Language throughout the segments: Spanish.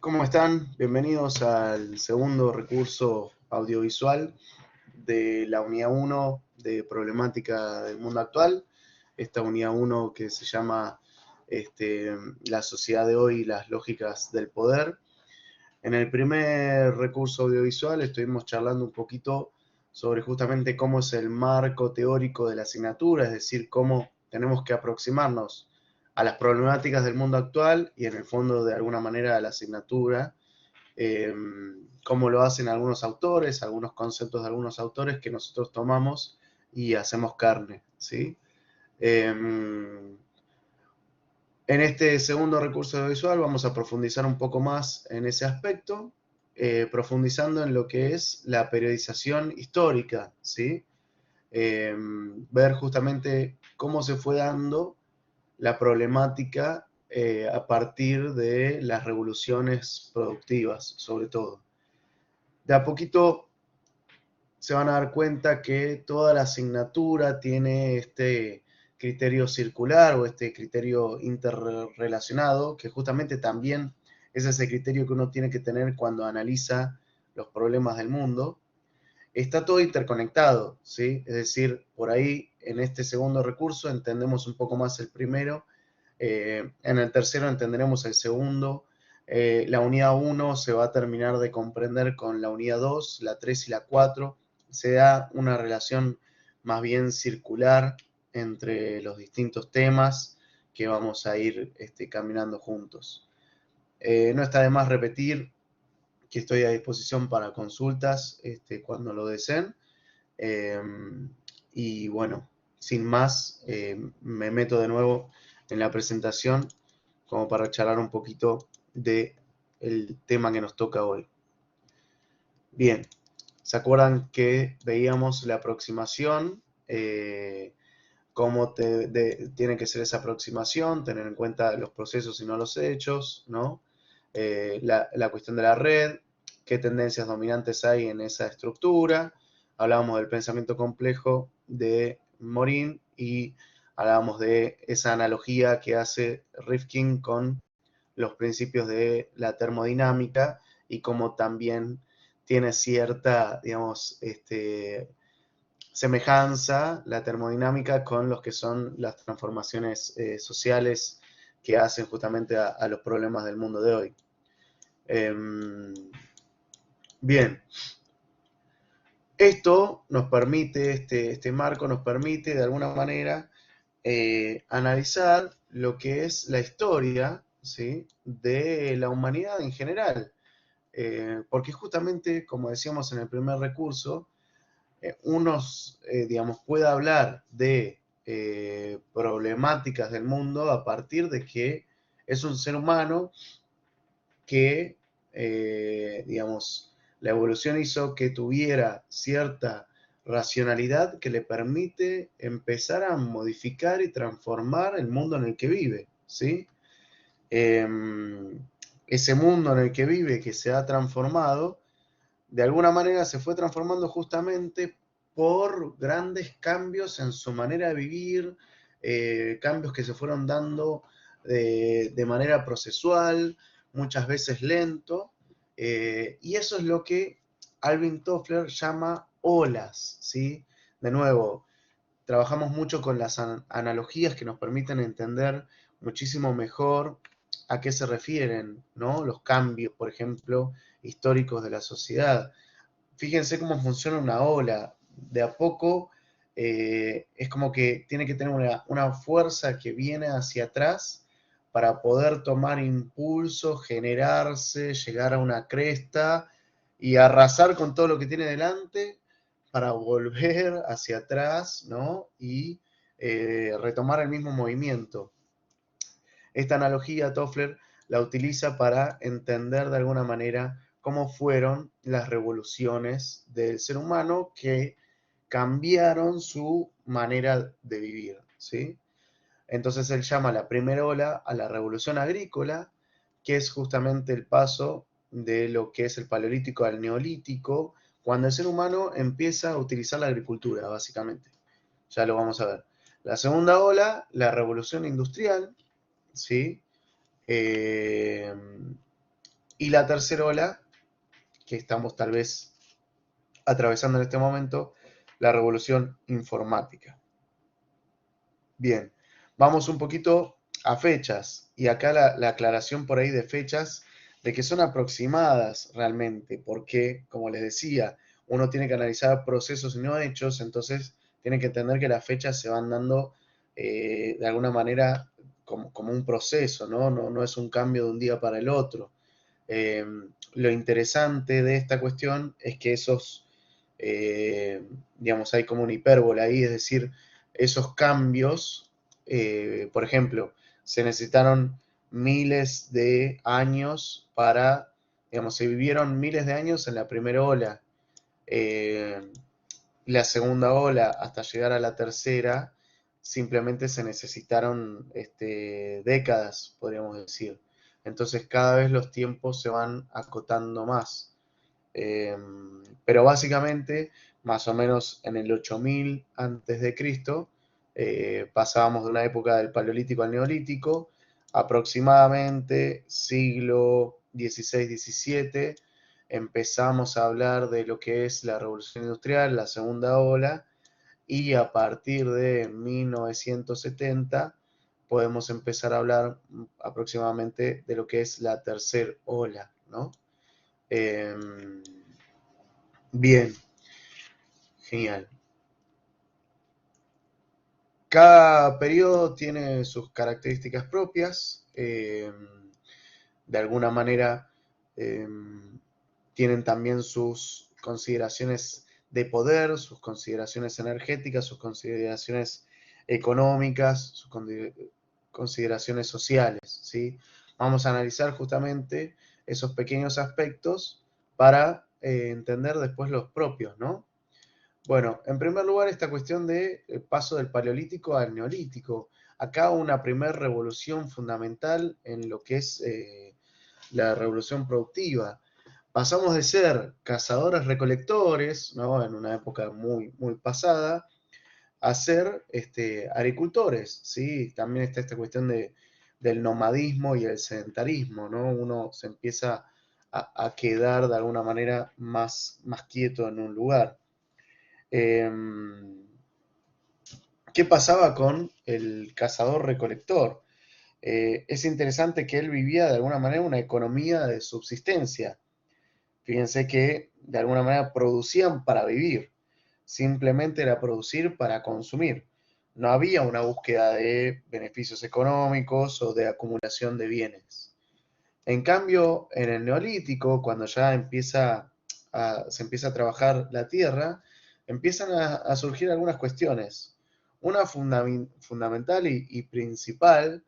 ¿Cómo están? Bienvenidos al segundo recurso audiovisual de la unidad 1 de Problemática del Mundo Actual. Esta unidad 1 que se llama La sociedad de hoy y las lógicas del poder. En el primer recurso audiovisual estuvimos charlando un poquito sobre justamente cómo es el marco teórico de la asignatura, es decir, cómo tenemos que aproximarnos a las problemáticas del mundo actual y en el fondo de alguna manera a la asignatura, eh, cómo lo hacen algunos autores, algunos conceptos de algunos autores que nosotros tomamos y hacemos carne, ¿sí? En este segundo recurso audiovisual vamos a profundizar un poco más en ese aspecto, profundizando en lo que es la periodización histórica, ¿sí? Ver justamente cómo se fue dando la problemática a partir de las revoluciones productivas, sobre todo. De a poquito se van a dar cuenta que toda la asignatura tiene este criterio circular o este criterio interrelacionado, que justamente también es ese criterio que uno tiene que tener cuando analiza los problemas del mundo. Está todo interconectado, ¿sí? Es decir, por ahí en este segundo recurso entendemos un poco más el primero, en el tercero entenderemos el segundo, la unidad 1 se va a terminar de comprender con la unidad 2, la 3 y la 4, se da una relación más bien circular entre los distintos temas que vamos a ir caminando juntos. No está de más repetir que estoy a disposición para consultas cuando lo deseen. Eh, y bueno, sin más, me meto de nuevo en la presentación como para charlar un poquito del tema que nos toca hoy. Bien, ¿se acuerdan que veíamos la aproximación? Cómo tiene que ser esa aproximación, tener en cuenta los procesos y no los hechos, ¿no? La cuestión de la red, qué tendencias dominantes hay en esa estructura. Hablábamos del pensamiento complejo de Morin y hablábamos de esa analogía que hace Rifkin con los principios de la termodinámica y cómo también tiene cierta, digamos, semejanza la termodinámica con los que son las transformaciones sociales que hacen justamente a los problemas del mundo de hoy. Bien, esto nos permite, este marco nos permite de alguna manera analizar lo que es la historia, ¿sí?, de la humanidad en general. Porque justamente, como decíamos en el primer recurso, digamos, puede hablar de problemáticas del mundo a partir de que es un ser humano que, digamos, la evolución hizo que tuviera cierta racionalidad que le permite empezar a modificar y transformar el mundo en el que vive, ¿sí? Ese mundo en el que vive, que se ha transformado, de alguna manera se fue transformando justamente por grandes cambios en su manera de vivir, cambios que se fueron dando de manera procesual, muchas veces lento, y eso es lo que Alvin Toffler llama olas, ¿sí? De nuevo, trabajamos mucho con las analogías que nos permiten entender muchísimo mejor a qué se refieren, ¿no?, los cambios, por ejemplo, históricos de la sociedad. Fíjense cómo funciona una ola. De a poco es como que tiene que tener una fuerza que viene hacia atrás para poder tomar impulso, generarse, llegar a una cresta y arrasar con todo lo que tiene delante para volver hacia atrás, ¿no?, y retomar el mismo movimiento. Esta analogía Toffler la utiliza para entender de alguna manera cómo fueron las revoluciones del ser humano que cambiaron su manera de vivir, ¿sí? Entonces él llama la primera ola a la revolución agrícola, que es justamente el paso de lo que es el paleolítico al neolítico, cuando el ser humano empieza a utilizar la agricultura, básicamente. Ya lo vamos a ver. La segunda ola, la revolución industrial, ¿sí? Eh, Y la tercera ola, que estamos tal vez atravesando en este momento, la revolución informática. Bien, vamos un poquito a fechas, y acá la aclaración por ahí de fechas, de que son aproximadas realmente, porque, como les decía, uno tiene que analizar procesos y no hechos, entonces tiene que entender que las fechas se van dando de alguna manera como un proceso, ¿no? No es un cambio de un día para el otro. Eh, lo interesante de esta cuestión es que esos, digamos, hay como una hipérbole ahí, es decir, esos cambios, por ejemplo, se necesitaron miles de años para, digamos, se vivieron miles de años en la primera ola, eh, la segunda ola hasta llegar a la tercera, simplemente se necesitaron décadas, podríamos decir. Entonces cada vez los tiempos se van acotando más. Pero básicamente, más o menos en el 8000 antes de Cristo, pasábamos de una época del Paleolítico al Neolítico, aproximadamente siglo XVI-XVII, empezamos a hablar de lo que es la Revolución Industrial, la segunda ola, y a partir de 1970 podemos empezar a hablar aproximadamente de lo que es la tercera ola, ¿no? Eh, Bien, genial. Cada periodo tiene sus características propias. De alguna manera eh, tienen también sus consideraciones de poder, sus consideraciones energéticas, sus consideraciones económicas, sus consideraciones sociales, ¿sí? Vamos a analizar justamente esos pequeños aspectos para entender después los propios, ¿no? Bueno, en primer lugar, esta cuestión de paso del Paleolítico al Neolítico. Acá una primera revolución fundamental en lo que es la revolución productiva. Pasamos de ser cazadores-recolectores, ¿no? En una época muy, muy pasada, a ser agricultores, ¿sí? También está esta cuestión del nomadismo y el sedentarismo, ¿no? Uno se empieza a quedar de alguna manera más quieto en un lugar. ¿Qué pasaba con el cazador-recolector? Es interesante que él vivía de alguna manera una economía de subsistencia. Fíjense que de alguna manera producían para vivir, simplemente era producir para consumir. No había una búsqueda de beneficios económicos o de acumulación de bienes. En cambio, en el Neolítico, cuando ya se empieza a trabajar la tierra, empiezan a surgir algunas cuestiones. Una fundamental y principal,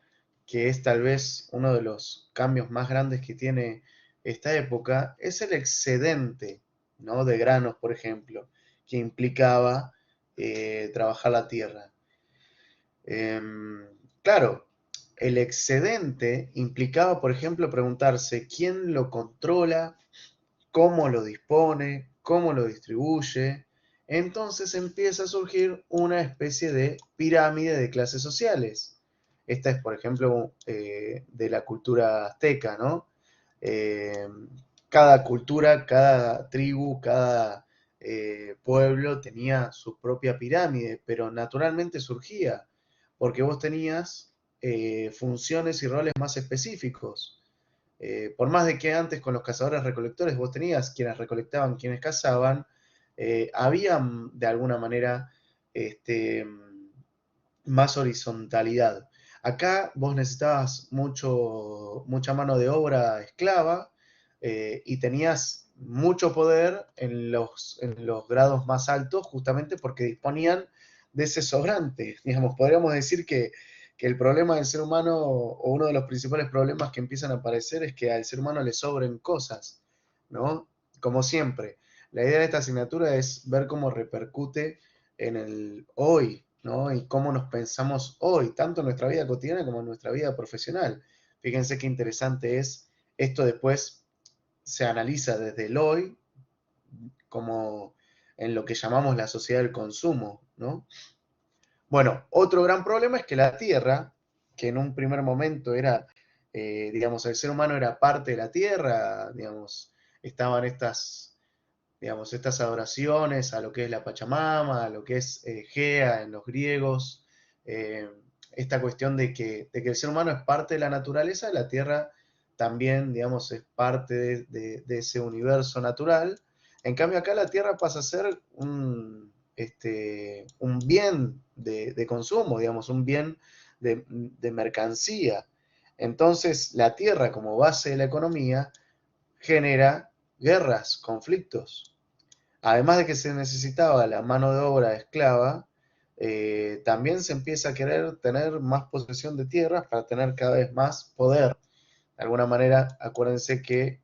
que es tal vez uno de los cambios más grandes que tiene esta época, es el excedente, ¿no? De granos, por ejemplo, que implicaba trabajar la tierra. Claro, el excedente implicaba, por ejemplo, preguntarse quién lo controla, cómo lo dispone, cómo lo distribuye. Entonces empieza a surgir una especie de pirámide de clases sociales. Esta es, por ejemplo, de la cultura azteca, ¿no? Eh, Cada cultura, cada tribu, cada pueblo tenía su propia pirámide, pero naturalmente surgía, porque vos tenías funciones y roles más específicos. Por más de que antes con los cazadores recolectores vos tenías quienes recolectaban, quienes cazaban, había de alguna manera más horizontalidad. Acá vos necesitabas mucha mano de obra esclava y tenías mucho poder en los grados más altos justamente porque disponían de ese sobrante. Digamos, podríamos decir que el problema del ser humano, o uno de los principales problemas que empiezan a aparecer, es que al ser humano le sobren cosas, ¿no? Como siempre. La idea de esta asignatura es ver cómo repercute en el hoy, ¿no? Y cómo nos pensamos hoy, tanto en nuestra vida cotidiana como en nuestra vida profesional. Fíjense qué interesante es. Esto después se analiza desde el hoy como en lo que llamamos la sociedad del consumo, ¿no? Bueno, otro gran problema es que la Tierra, que en un primer momento era digamos, el ser humano era parte de la tierra, digamos, estaban digamos, estas adoraciones a lo que es la Pachamama, a lo que es Gea en los griegos, eh, esta cuestión de que el ser humano es parte de la naturaleza, la tierra también, digamos, es parte de ese universo natural. En cambio, acá la tierra pasa a ser un bien de consumo, digamos, un bien de mercancía. Entonces, la tierra como base de la economía genera guerras, conflictos. Además de que se necesitaba la mano de obra esclava, también se empieza a querer tener más posesión de tierras para tener cada vez más poder. De alguna manera, acuérdense que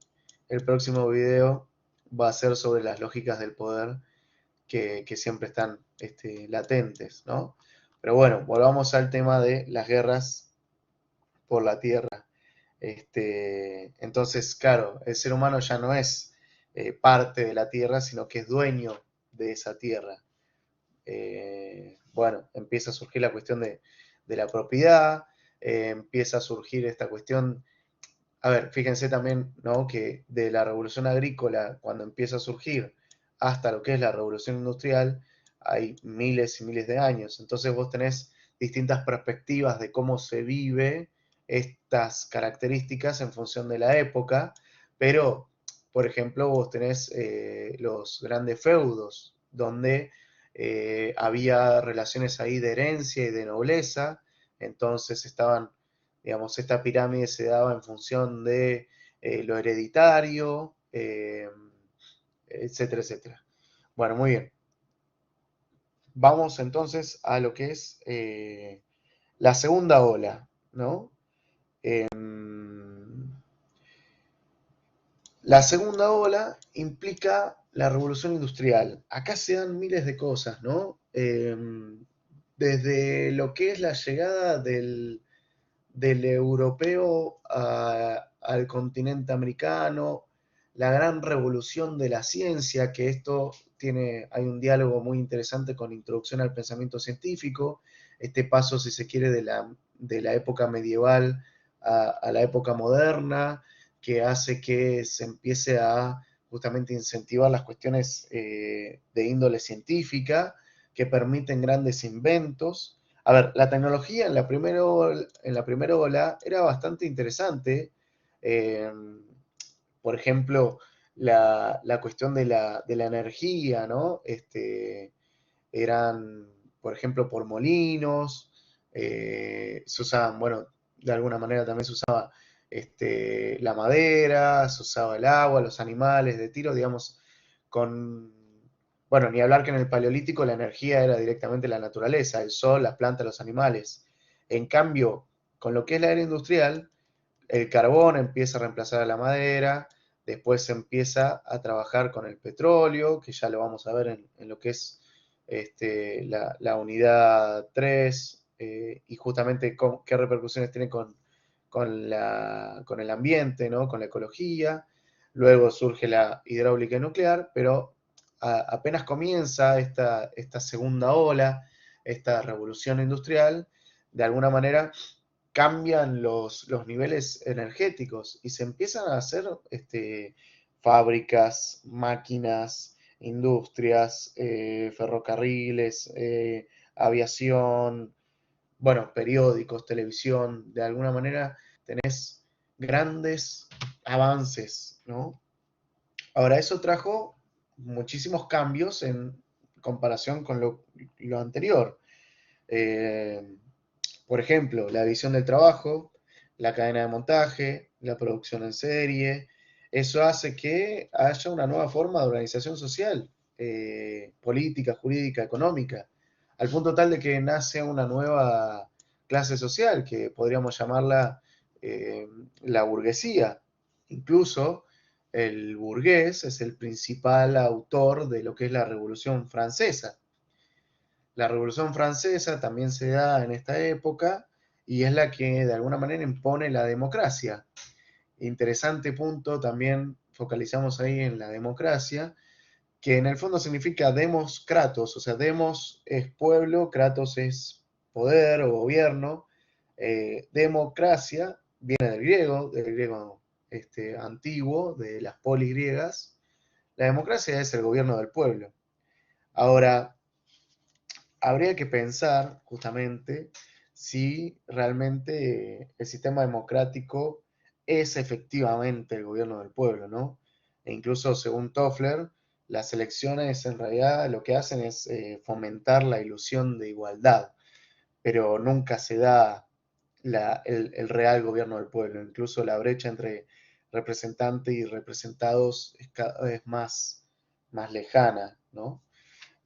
el próximo video va a ser sobre las lógicas del poder que siempre están latentes, ¿no? Pero bueno, volvamos al tema de las guerras por la tierra. Entonces, claro, el ser humano ya no es parte de la tierra, sino que es dueño de esa tierra. Bueno, empieza a surgir la cuestión de la propiedad, empieza a surgir esta cuestión. A ver, fíjense también, ¿no?, que de la revolución agrícola, cuando empieza a surgir, hasta lo que es la revolución industrial, hay miles y miles de años. Entonces vos tenés distintas perspectivas de cómo se vive estas características en función de la época, pero, por ejemplo, vos tenés los grandes feudos, donde había relaciones ahí de herencia y de nobleza, entonces estaban, digamos, esta pirámide se daba en función de lo hereditario, etcétera, etcétera. Bueno, muy bien. Vamos entonces a lo que es la segunda ola, ¿no? La segunda ola implica la revolución industrial. Acá se dan miles de cosas, ¿no? Desde lo que es la llegada del europeo al continente americano, la gran revolución de la ciencia, que esto hay un diálogo muy interesante con Introducción al Pensamiento Científico, este paso, si se quiere, de la época medieval a la época moderna, que hace que se empiece a justamente incentivar las cuestiones de índole científica, que permiten grandes inventos. A ver, la tecnología en la primera ola era bastante interesante. Eh, por ejemplo, la cuestión de la energía, ¿no? Eran, por ejemplo, por molinos, se usaban, bueno, de alguna manera también se usaba la madera, se usaba el agua, los animales de tiro, digamos, bueno, ni hablar que en el Paleolítico la energía era directamente la naturaleza, el sol, las plantas, los animales. En cambio, con lo que es la era industrial, el carbón empieza a reemplazar a la madera, después se empieza a trabajar con el petróleo, que ya lo vamos a ver en lo que es la unidad 3, y justamente qué repercusiones tiene con el ambiente, ¿no?, con la ecología. Luego surge la hidráulica nuclear, pero apenas comienza esta segunda ola, esta revolución industrial, de alguna manera cambian los niveles energéticos y se empiezan a hacer fábricas, máquinas, industrias, ferrocarriles, aviación, bueno, periódicos, televisión. De alguna manera tenés grandes avances, ¿no? Ahora, eso trajo muchísimos cambios en comparación con lo anterior. Por ejemplo, la división del trabajo, la cadena de montaje, la producción en serie. Eso hace que haya una nueva forma de organización social, política, jurídica, económica, al punto tal de que nace una nueva clase social que podríamos llamarla la burguesía. Incluso el burgués es el principal autor de lo que es la Revolución Francesa. La Revolución Francesa también se da en esta época y es la que de alguna manera impone la democracia. Interesante punto, también focalizamos ahí en la democracia, que en el fondo significa demos kratos, o sea, demos es pueblo, kratos es poder o gobierno, democracia viene del griego antiguo, de las polis griegas. La democracia es el gobierno del pueblo. Ahora, habría que pensar justamente si realmente el sistema democrático es efectivamente el gobierno del pueblo, ¿no? E incluso según Toffler, las elecciones en realidad lo que hacen es fomentar la ilusión de igualdad, pero nunca se da el real gobierno del pueblo. Incluso la brecha entre representantes y representados es cada vez más lejana, ¿no?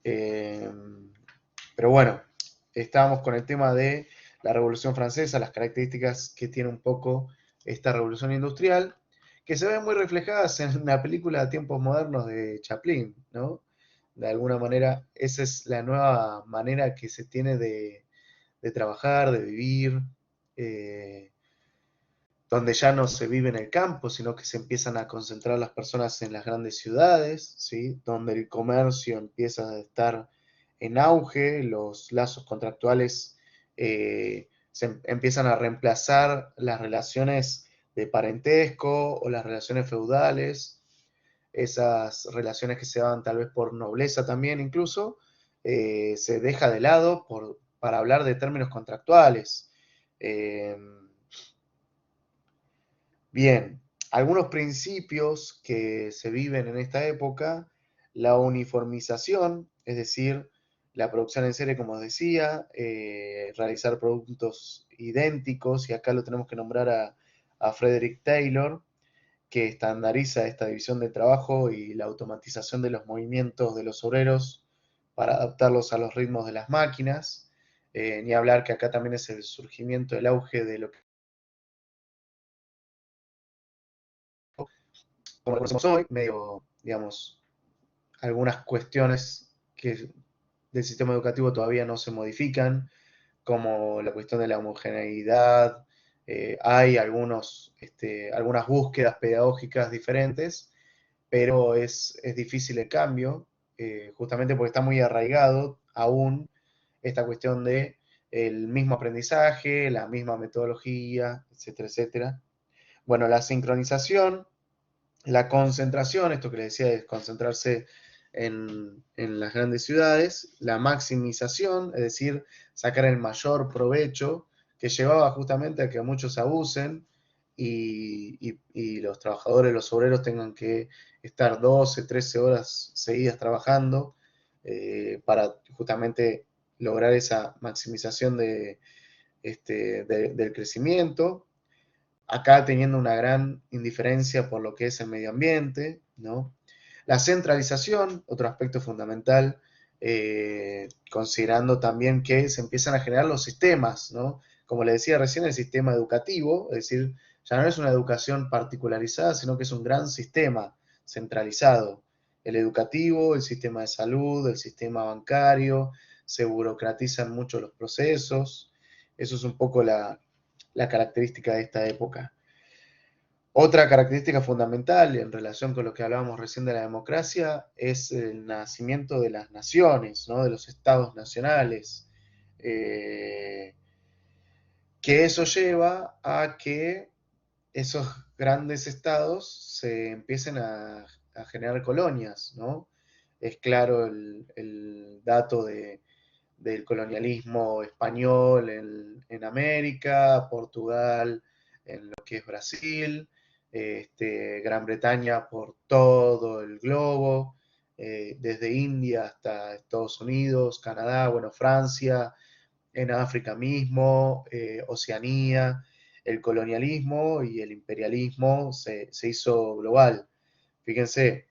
Eh, pero bueno, estábamos con el tema de la Revolución Francesa, las características que tiene un poco esta revolución industrial, que se ven muy reflejadas en la película de Tiempos Modernos de Chaplin, ¿no? De alguna manera, esa es la nueva manera que se tiene de trabajar, de vivir, eh, donde ya no se vive en el campo, sino que se empiezan a concentrar las personas en las grandes ciudades, ¿sí? Donde el comercio empieza a estar en auge, los lazos contractuales empiezan a reemplazar las relaciones de parentesco o las relaciones feudales, esas relaciones que se daban tal vez por nobleza también incluso, se deja de lado para hablar de términos contractuales. Eh, Bien, algunos principios que se viven en esta época, la uniformización, es decir, la producción en serie, como os decía, realizar productos idénticos, y acá lo tenemos que nombrar a Frederick Taylor, que estandariza esta división del trabajo y la automatización de los movimientos de los obreros para adaptarlos a los ritmos de las máquinas. Ni hablar que acá también es el surgimiento, el auge de lo que como lo conocemos hoy, medio, digamos, algunas cuestiones que del sistema educativo todavía no se modifican, como la cuestión de la homogeneidad. Hay algunas búsquedas pedagógicas diferentes, pero es difícil el cambio, justamente porque está muy arraigado aún esta cuestión de el mismo aprendizaje, la misma metodología, etcétera, etcétera. Bueno, la sincronización, la concentración, esto que les decía es concentrarse en las grandes ciudades, la maximización, es decir, sacar el mayor provecho, que llevaba justamente a que muchos abusen y los trabajadores, los obreros tengan que estar 12, 13 horas seguidas trabajando para justamente lograr esa maximización del crecimiento, acá teniendo una gran indiferencia por lo que es el medio ambiente, ¿no? La centralización, otro aspecto fundamental, considerando también que se empiezan a generar los sistemas, ¿no? Como le decía recién, el sistema educativo, es decir, ya no es una educación particularizada, sino que es un gran sistema centralizado. El educativo, el sistema de salud, el sistema bancario, se burocratizan mucho los procesos. Eso es un poco la característica de esta época. Otra característica fundamental en relación con lo que hablábamos recién de la democracia es el nacimiento de las naciones, ¿no? De los estados nacionales, eh, que eso lleva a que esos grandes estados se empiecen a generar colonias, ¿no? Es claro el dato del colonialismo español en América, Portugal en lo que es Brasil, Gran Bretaña por todo el globo, desde India hasta Estados Unidos, Canadá, bueno, Francia, en África mismo, Oceanía, el colonialismo y el imperialismo se hizo global. Fíjense,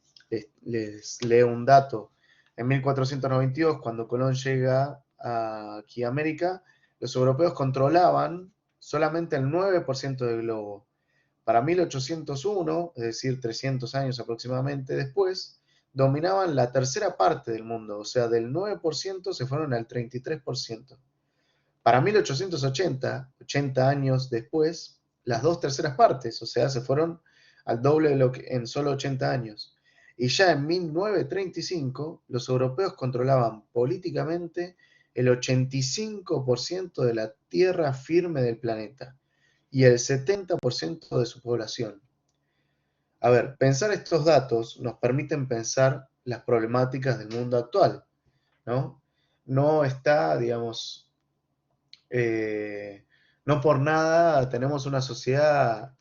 les leo un dato. En 1492, cuando Colón llega aquí a América, los europeos controlaban solamente el 9% del globo. Para 1801, es decir, 300 años aproximadamente después, dominaban la tercera parte del mundo, o sea, del 9% se fueron al 33%. Para 1880, 80 años después, las dos terceras partes, o sea, se fueron al doble de lo que en solo 80 años. Y ya en 1935, los europeos controlaban políticamente el 85% de la tierra firme del planeta. y el 70% de su población. A ver, pensar estos datos nos permiten pensar las problemáticas del mundo actual, ¿no? No está, digamos, no por nada tenemos una sociedad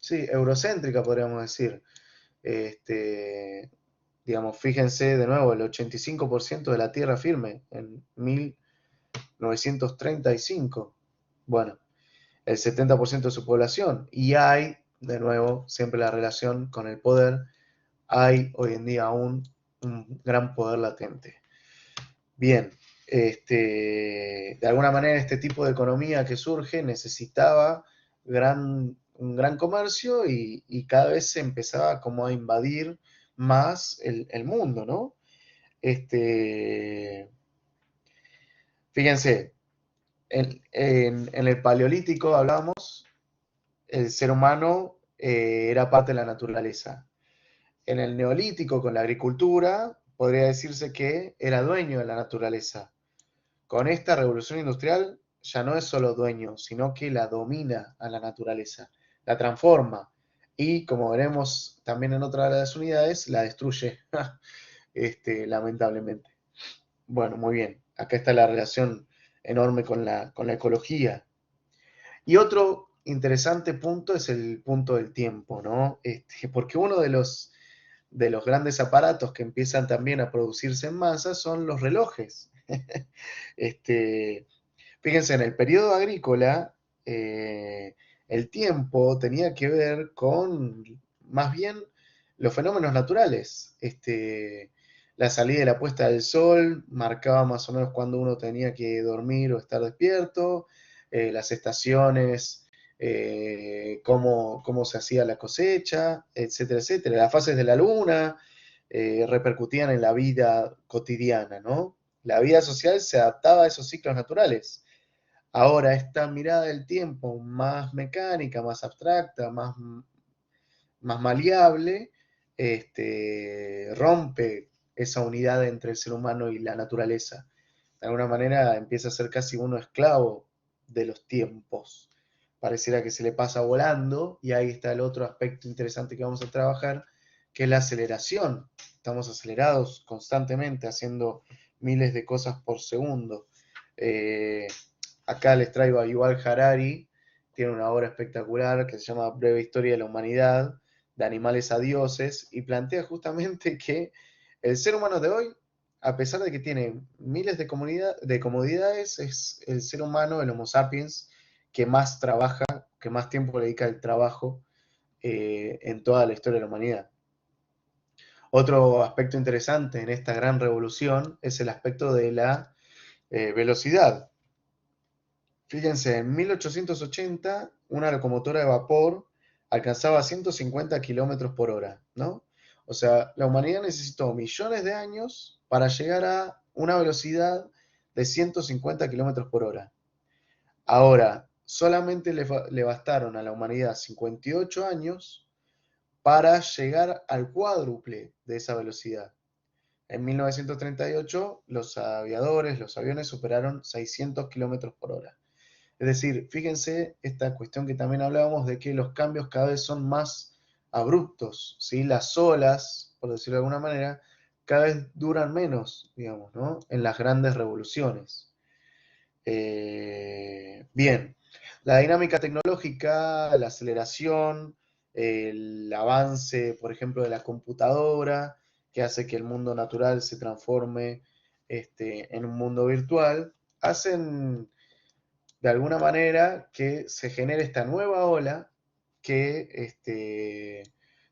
sí, eurocéntrica, podríamos decir. Digamos, fíjense de nuevo, el 85% de la tierra firme en 1935. Bueno, el 70% de su población. Y hay, de nuevo, siempre la relación con el poder. Hay hoy en día aún un gran poder latente. Bien, de alguna manera este tipo de economía que surge necesitaba un gran comercio y cada vez se empezaba como a invadir más el mundo, ¿no? Fíjense, en el Paleolítico hablábamos, el ser humano era parte de la naturaleza. En el Neolítico, con la agricultura, podría decirse que era dueño de la naturaleza. Con esta revolución industrial ya no es solo dueño, sino que la domina a la naturaleza, la transforma y, como veremos también en otra de las unidades, la destruye, lamentablemente. Bueno, muy bien. Acá está la relación enorme con la ecología. Y otro interesante punto es el punto del tiempo, ¿no? Porque uno de los grandes aparatos que empiezan también a producirse en masa son los relojes. Este, Fíjense, en el periodo agrícola, el tiempo tenía que ver con más bien los fenómenos naturales. La salida y la puesta del sol marcaba más o menos cuándo uno tenía que dormir o estar despierto, las estaciones, cómo se hacía la cosecha, etcétera, etcétera. Las fases de la luna repercutían en la vida cotidiana, ¿no? La vida social se adaptaba a esos ciclos naturales. Ahora, esta mirada del tiempo más mecánica, más abstracta, más maleable, rompe esa unidad entre el ser humano y la naturaleza. De alguna manera empieza a ser casi uno esclavo de los tiempos. Pareciera que se le pasa volando y ahí está el otro aspecto interesante que vamos a trabajar, que es la aceleración. Estamos acelerados constantemente haciendo miles de cosas por segundo. Eh, Acá les traigo a Yuval Harari, tiene una obra espectacular que se llama Breve Historia de la Humanidad, de animales a dioses, y plantea justamente que el ser humano de hoy, a pesar de que tiene miles de comodidades, es el ser humano, el Homo sapiens, que más trabaja, que más tiempo le dedica al trabajo en toda la historia de la humanidad. Otro aspecto interesante en esta gran revolución es el aspecto de la velocidad. Fíjense, en 1880 una locomotora de vapor alcanzaba 150 kilómetros por hora, ¿no? O sea, la humanidad necesitó millones de años para llegar a una velocidad de 150 kilómetros por hora. Ahora, solamente le bastaron a la humanidad 58 años para llegar al cuádruple de esa velocidad. En 1938, los aviadores, los aviones superaron 600 kilómetros por hora. Es decir, fíjense esta cuestión que también hablábamos de que los cambios cada vez son más abruptos, ¿sí? Las olas, por decirlo de alguna manera, cada vez duran menos, digamos, ¿no? En las grandes revoluciones. Bien, la dinámica tecnológica, la aceleración, el avance, por ejemplo, de la computadora, que hace que el mundo natural se transforme en un mundo virtual, hacen de alguna manera que se genere esta nueva ola que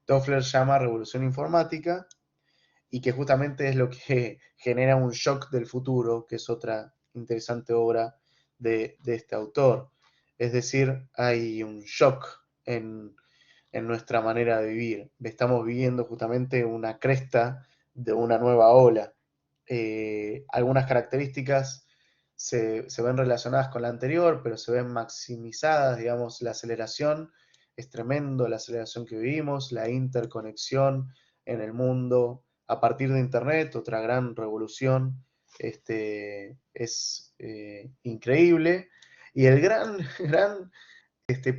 Toffler llama revolución informática y que justamente es lo que genera un shock del futuro, que es otra interesante obra de este autor. Es decir, hay un shock en nuestra manera de vivir. Estamos viviendo justamente una cresta de una nueva ola. Algunas características se ven relacionadas con la anterior, pero se ven maximizadas, digamos, la aceleración es tremendo, la aceleración que vivimos, la interconexión en el mundo a partir de Internet, otra gran revolución, es increíble. Y el gran, gran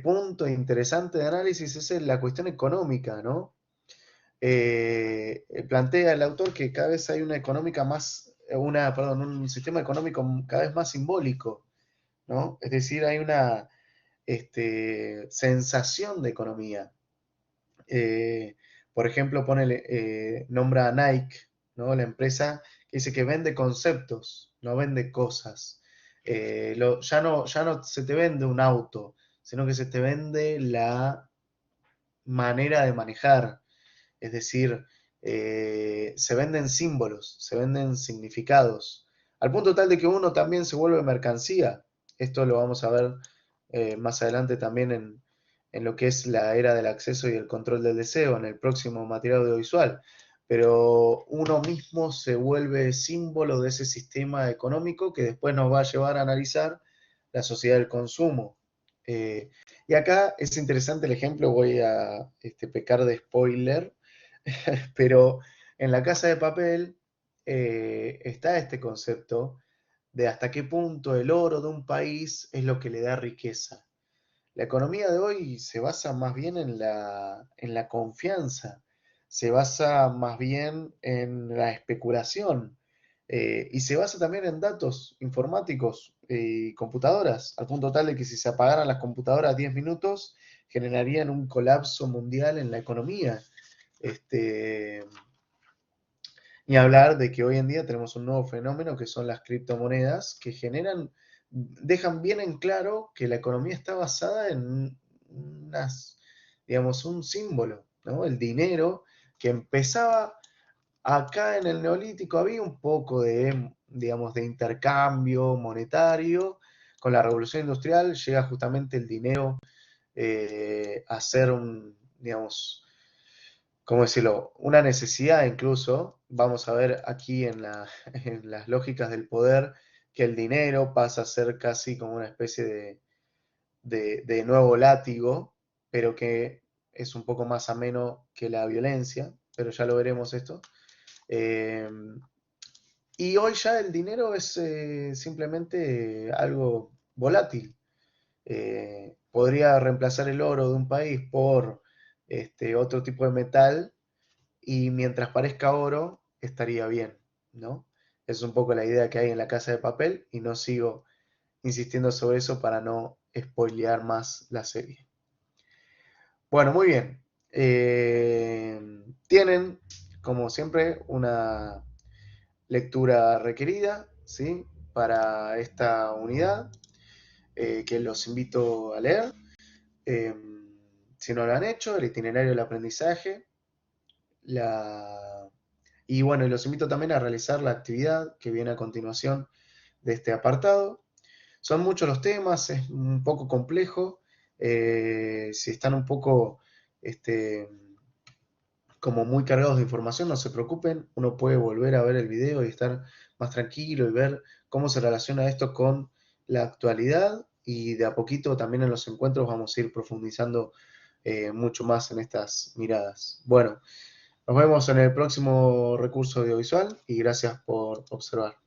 punto interesante de análisis es la cuestión económica, ¿no? Plantea el autor que cada vez hay una económica más, un sistema económico cada vez más simbólico, ¿no? Es decir, hay una sensación de economía. Por ejemplo, nombra a Nike, ¿no? La empresa que dice que vende conceptos, no vende cosas. Ya no se te vende un auto, sino que se te vende la manera de manejar. Es decir, se venden símbolos, se venden significados, al punto tal de que uno también se vuelve mercancía. Esto lo vamos a ver más adelante también en lo que es la era del acceso y el control del deseo, en el próximo material audiovisual. Pero uno mismo se vuelve símbolo de ese sistema económico que después nos va a llevar a analizar la sociedad del consumo. Eh, y acá es interesante el ejemplo, voy a pecar de spoiler, pero en La Casa de Papel está este concepto de hasta qué punto el oro de un país es lo que le da riqueza. La economía de hoy se basa más bien en la confianza, se basa más bien en la especulación, y se basa también en datos informáticos y computadoras, al punto tal de que si se apagaran las computadoras 10 minutos, generarían un colapso mundial en la economía. Este, Ni hablar de que hoy en día tenemos un nuevo fenómeno que son las criptomonedas que dejan bien en claro que la economía está basada en digamos, un símbolo, ¿no? El dinero que empezaba acá en el Neolítico, había un poco digamos, de intercambio monetario. Con la Revolución Industrial llega justamente el dinero a ser digamos, ¿cómo decirlo? Una necesidad incluso. Vamos a ver aquí en las lógicas del poder que el dinero pasa a ser casi como una especie de nuevo látigo, pero que es un poco más ameno que la violencia, pero ya lo veremos esto. Eh, y hoy ya el dinero es simplemente algo volátil. Podría reemplazar el oro de un país por otro tipo de metal y mientras parezca oro, estaría bien, ¿no? Es un poco la idea que hay en La Casa de Papel y no sigo insistiendo sobre eso para no spoilear más la serie. Bueno, muy bien. Tienen, como siempre, una lectura requerida, ¿sí? Para esta unidad, que los invito a leer. Eh, si no lo han hecho, el itinerario del aprendizaje, la y bueno, y los invito también a realizar la actividad que viene a continuación de este apartado. Son muchos los temas, es un poco complejo. Si están un poco este, como muy cargados de información, no se preocupen, uno puede volver a ver el video y estar más tranquilo y ver cómo se relaciona esto con la actualidad, y de a poquito también en los encuentros vamos a ir profundizando mucho más en estas miradas. Bueno, nos vemos en el próximo recurso audiovisual y gracias por observar.